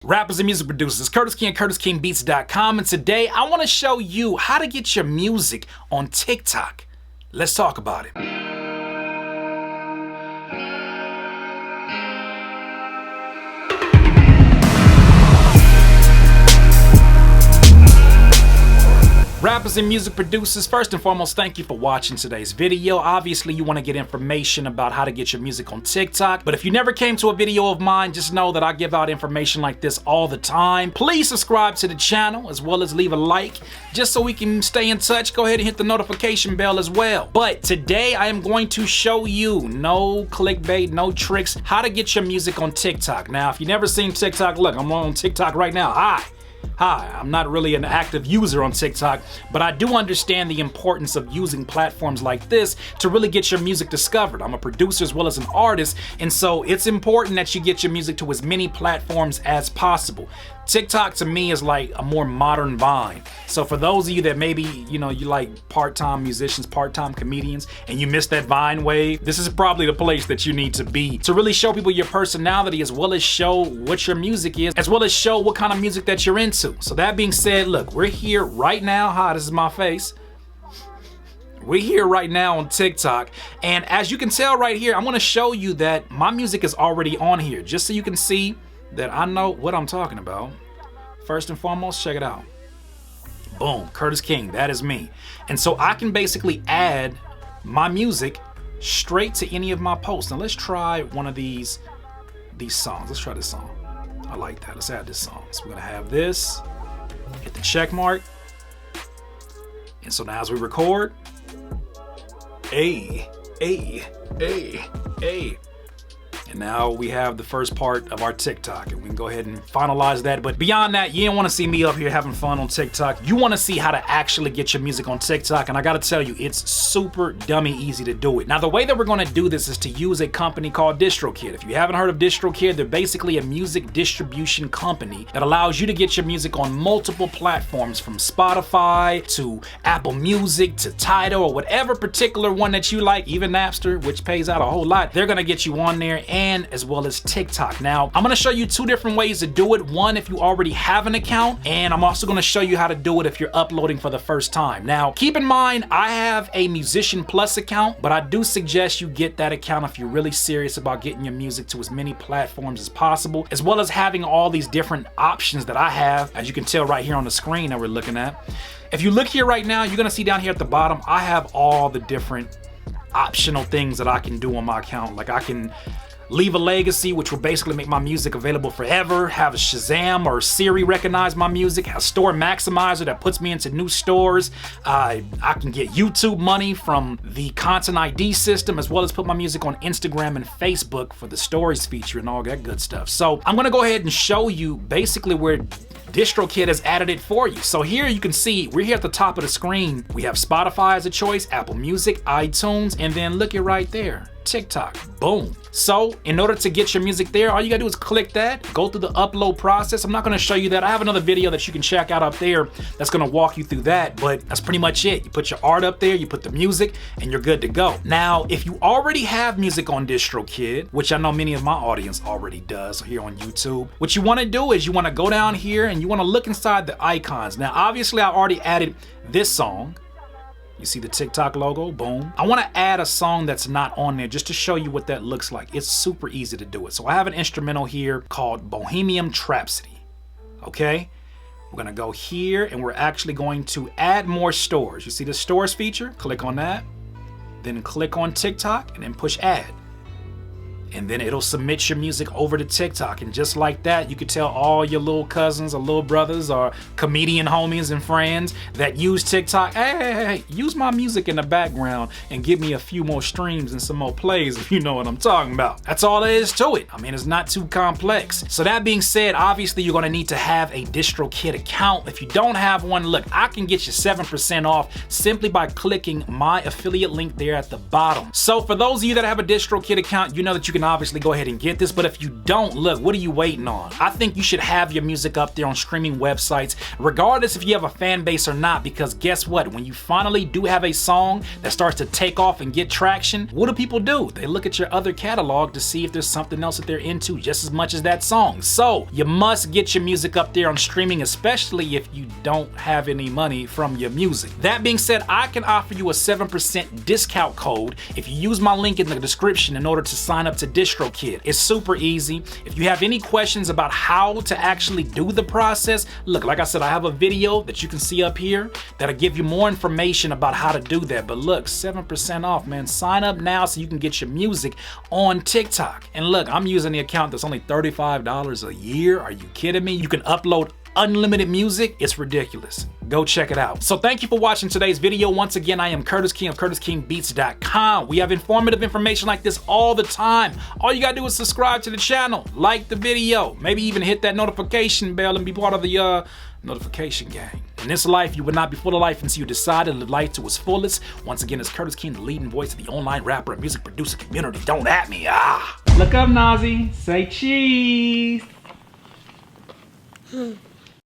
Rappers and music producers, Curtis King, CurtisKingBeats.com, and today I want to show you how to get your music on TikTok. Let's talk about it. Rappers and music producers, first and foremost, thank you for watching today's video. Obviously, you want to get information about how to get your music on TikTok, but if you never came to a video of mine, just know that I give out information like this all the time. Please subscribe to the channel, as well as leave a like, just so we can stay in touch. Go ahead and hit the notification bell as well. But today, I am going to show you, no clickbait, no tricks, how to get your music on TikTok. Now, if you've never seen TikTok, look, I'm on TikTok right now. Hi, I'm not really an active user on TikTok, but I do understand the importance of using platforms like this to really get your music discovered. I'm a producer as well as an artist, and so it's important that you get your music to as many platforms as possible. TikTok to me is like a more modern Vine. So for those of you that maybe, you like part-time musicians, part-time comedians, and you missed that Vine wave, this is probably the place that you need to be to really show people your personality, as well as show what your music is, as well as show what kind of music that you're into. So that being said, look, we're here right now. Hi, this is my face. We're here right now on TikTok, and as you can tell right here, I'm gonna show you that my music is already on here, just so you can see that I know what I'm talking about. First and foremost, check it out. Boom, Curtis King, that is me. And so I can basically add my music straight to any of my posts. Now let's try one of these songs. Let's try this song. I like that. Let's add this song. So we're gonna have this, hit the check mark. And so now as we record, hey. And now we have the first part of our TikTok, and we can go ahead and finalize that. But beyond that, you don't want to see me up here having fun on TikTok. You want to see how to actually get your music on TikTok, and I gotta tell you, it's super dummy easy to do it. Now, the way that we're gonna do this is to use a company called DistroKid. If you haven't heard of DistroKid, they're basically a music distribution company that allows you to get your music on multiple platforms, from Spotify to Apple Music to Tidal or whatever particular one that you like, even Napster, which pays out a whole lot. They're gonna get you on there, and as well as TikTok. Now, I'm gonna show you two different ways to do it. One, if you already have an account, and I'm also gonna show you how to do it if you're uploading for the first time. Now, keep in mind, I have a Musician Plus account, but I do suggest you get that account if you're really serious about getting your music to as many platforms as possible, as well as having all these different options that I have, as you can tell right here on the screen that we're looking at. If you look here right now, you're gonna see down here at the bottom, I have all the different optional things that I can do on my account. Like I can leave a legacy, which will basically make my music available forever, have a Shazam or Siri recognize my music, have Store Maximizer that puts me into new stores. I can get YouTube money from the Content ID system, as well as put my music on Instagram and Facebook for the stories feature and all that good stuff. So I'm gonna go ahead and show you basically where DistroKid has added it for you. So here you can see, we're here at the top of the screen. We have Spotify as a choice, Apple Music, iTunes, and then look it right there, TikTok, boom. So in order to get your music there, all you gotta do is click that, go through the upload process. I'm not gonna show you that. I have another video that you can check out up there that's gonna walk you through that, but that's pretty much it. You put your art up there, you put the music, and you're good to go. Now, if you already have music on DistroKid, which I know many of my audience already does here on YouTube, what you wanna do is you wanna go down here and you wanna look inside the icons. Now, obviously I already added this song. You see the TikTok logo, boom. I wanna add a song that's not on there just to show you what that looks like. It's super easy to do it. So I have an instrumental here called Bohemian Rhapsody, okay? We're gonna go here and we're actually going to add more stores. You see the stores feature? Click on that, then click on TikTok and then push add. And then it'll submit your music over to TikTok. And just like that, you could tell all your little cousins or little brothers or comedian homies and friends that use TikTok, hey, use my music in the background and give me a few more streams and some more plays, if you know what I'm talking about. That's all there is to it. I mean, it's not too complex. So that being said, obviously you're gonna need to have a DistroKid account. If you don't have one, look, I can get you 7% off simply by clicking my affiliate link there at the bottom. So for those of you that have a DistroKid account, you know that you can can obviously go ahead and get this, but if you don't, look, what are you waiting on? I think you should have your music up there on streaming websites, regardless if you have a fan base or not, because guess what? When you finally do have a song that starts to take off and get traction, what do? They look at your other catalog to see if there's something else that they're into just as much as that song. So you must get your music up there on streaming, especially if you don't have any money from your music. That being said, I can offer you a 7% discount code if you use my link in the description in order to sign up to DistroKid. It's super easy. If you have any questions about how to actually do the process, look, like I said, I have a video that you can see up here that'll give you more information about how to do that. But look, 7% off, man. Sign up now so you can get your music on TikTok. And look, I'm using the account that's only $35 a year. Are you kidding me? You can upload unlimited music. It's ridiculous. Go check it out. So thank you for watching today's video. Once again, I am Curtis King of CurtisKingBeats.com. We have informative information like this all the time. All you gotta do is subscribe to the channel, like the video, maybe even hit that notification bell and be part of the notification gang. In this life, you would not be full of life until you decide to live life to its fullest. Once again, it's Curtis King, the leading voice of the online rapper and music producer community. Don't at me, Look up, Nazi. Say cheese.